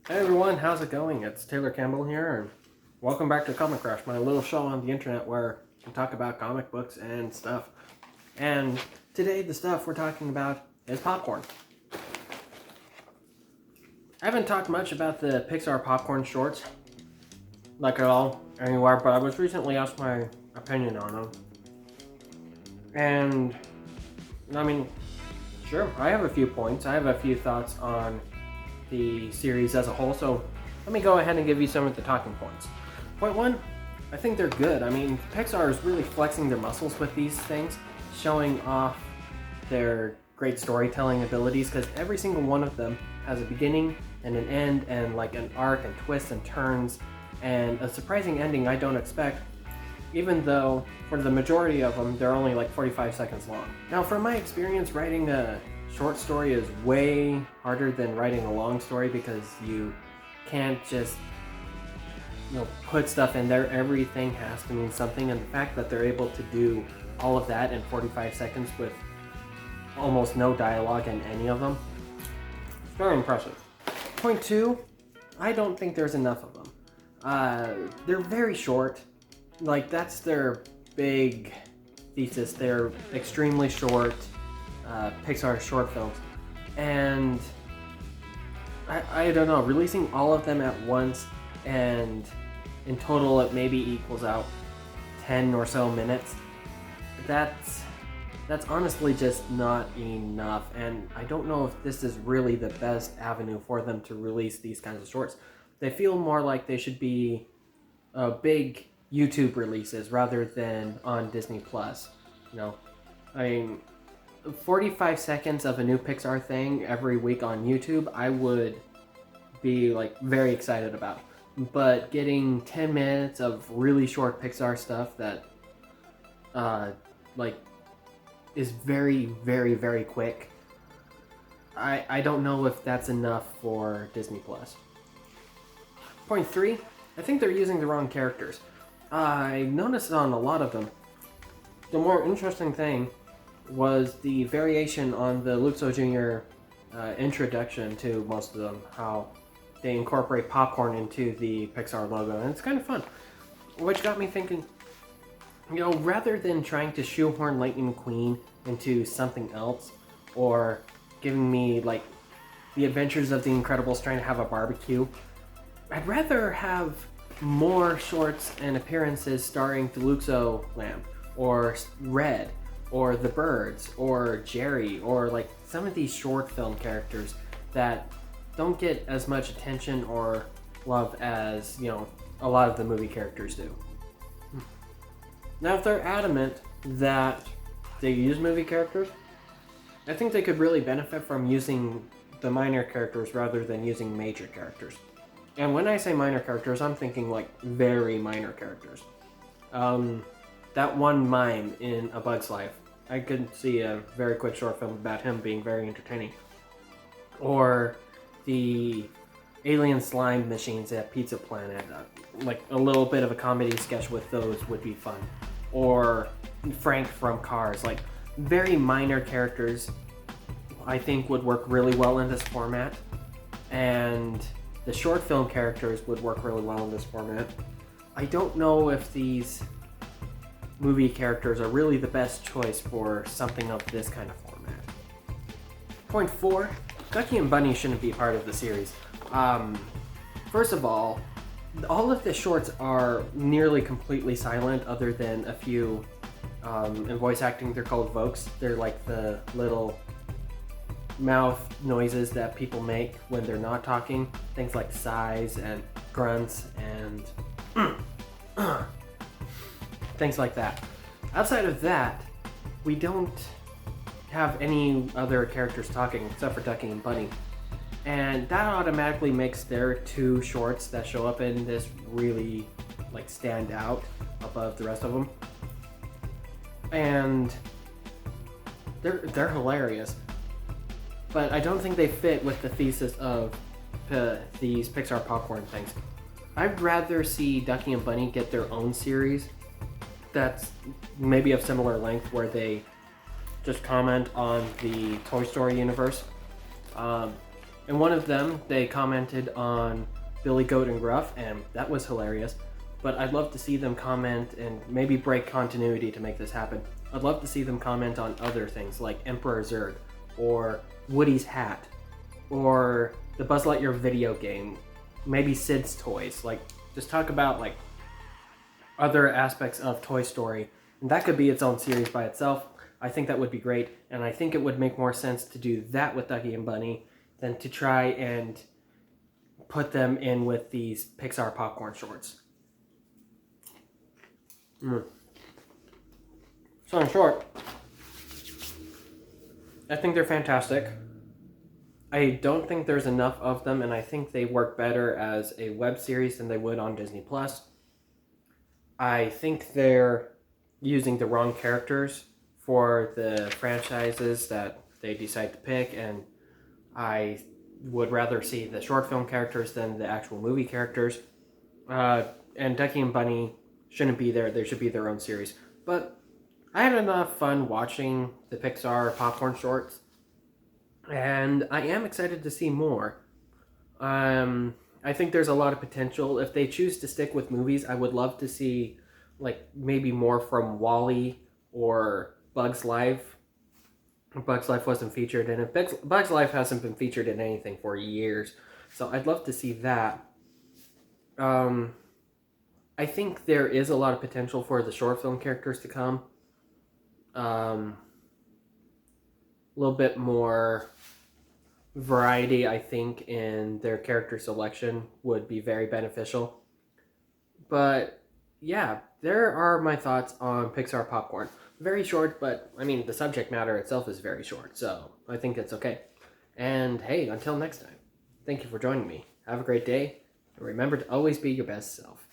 Hey everyone, how's it going? It's Taylor Campbell here, and welcome back to Comic Crush, my little show on the internet where I talk about comic books and stuff. And today the stuff we're talking about is popcorn. I haven't talked much about the Pixar Popcorn shorts, like at all, anywhere, but I was recently asked my opinion on them. And, I mean, sure, I have a few points. I have a few thoughts on the series as a whole, so let me go ahead and give you some of the talking points. Point one, I think they're good. I mean, Pixar is really flexing their muscles with these things, showing off their great storytelling abilities, because every single one of them has a beginning and an end and like an arc and twists and turns and a surprising ending I don't expect, even though for the majority of them they're only like 45 seconds long. Now, from my experience, writing a short story is way harder than writing a long story because you can't just put stuff in there. Everything has to mean something, and the fact that they're able to do all of that in 45 seconds with almost no dialogue in any of them, it's very impressive. Point two, I don't think there's enough of them. They're very short. Like, that's their big thesis. They're extremely short Pixar short films, and I don't know, releasing all of them at once and in total it maybe equals out 10 or so minutes. That's honestly just not enough, and I don't know if this is really the best avenue for them to release these kinds of shorts. They feel more like they should be big YouTube releases rather than on Disney Plus. I mean, 45 seconds of a new Pixar thing every week on YouTube, I would be like very excited about. But getting 10 minutes of really short Pixar stuff that is very, very, very quick, I don't know if that's enough for Disney Plus. Point three, I think they're using the wrong characters. I noticed on a lot of them. The more interesting thing was the variation on the Luxo Jr. Introduction to most of them, how they incorporate popcorn into the Pixar logo, and it's kind of fun. Which got me thinking, rather than trying to shoehorn Lightning McQueen into something else, or giving me like the Adventures of the Incredibles trying to have a barbecue, I'd rather have more shorts and appearances starring the Luxo lamp, or Red, or the Birds, or Jerry, or like some of these short film characters that don't get as much attention or love as, a lot of the movie characters do. Now, if they're adamant that they use movie characters, I think they could really benefit from using the minor characters rather than using major characters. And when I say minor characters, I'm thinking like very minor characters. That one mime in A Bug's Life, I could see a very quick short film about him being very entertaining. Or the alien slime machines at Pizza Planet, like a little bit of a comedy sketch with those would be fun. Or Frank from Cars, like very minor characters I think would work really well in this format. And the short film characters would work really well in this format. I don't know if these movie characters are really the best choice for something of this kind of format. Point four, Ducky and Bunny shouldn't be part of the series. First of all of the shorts are nearly completely silent other than a few, in voice acting they're called Vokes. They're like the little mouth noises that people make when they're not talking. Things like sighs and grunts and things like that. Outside of that, we don't have any other characters talking except for Ducky and Bunny. And that automatically makes their two shorts that show up in this really stand out above the rest of them. And they're hilarious. But I don't think they fit with the thesis of these Pixar Popcorn things. I'd rather see Ducky and Bunny get their own series that's maybe of similar length, where they just comment on the Toy Story universe. And one of them, they commented on Billy Goat and Gruff, and that was hilarious. But I'd love to see them comment and maybe break continuity to make this happen. I'd love to see them comment on other things like Emperor Zurg, or Woody's hat, or the Buzz Lightyear video game, maybe Sid's toys. Like, just talk about like other aspects of Toy Story, and that could be its own series by itself. I think that would be great, and I think it would make more sense to do that with Ducky and Bunny than to try and put them in with these Pixar Popcorn shorts. So in short, I think they're fantastic. I don't think there's enough of them, and I think they work better as a web series than they would on Disney Plus. I think they're using the wrong characters for the franchises that they decide to pick, and I would rather see the short film characters than the actual movie characters. And Ducky and Bunny shouldn't be there. They should be their own series. But I had enough fun watching the Pixar Popcorn shorts, and I am excited to see more. I think there's a lot of potential. If they choose to stick with movies, I would love to see like maybe more from WALL-E or Bug's Life. Bug's Life wasn't featured in it. Bug's Life hasn't been featured in anything for years, so I'd love to see that. I think there is a lot of potential for the short film characters to come. A little bit more variety, I think, in their character selection would be very beneficial. But yeah, there are my thoughts on Pixar Popcorn. Very short, but I mean, the subject matter itself is very short, so I think it's okay. And hey, until next time, thank you for joining me. Have a great day, and remember to always be your best self.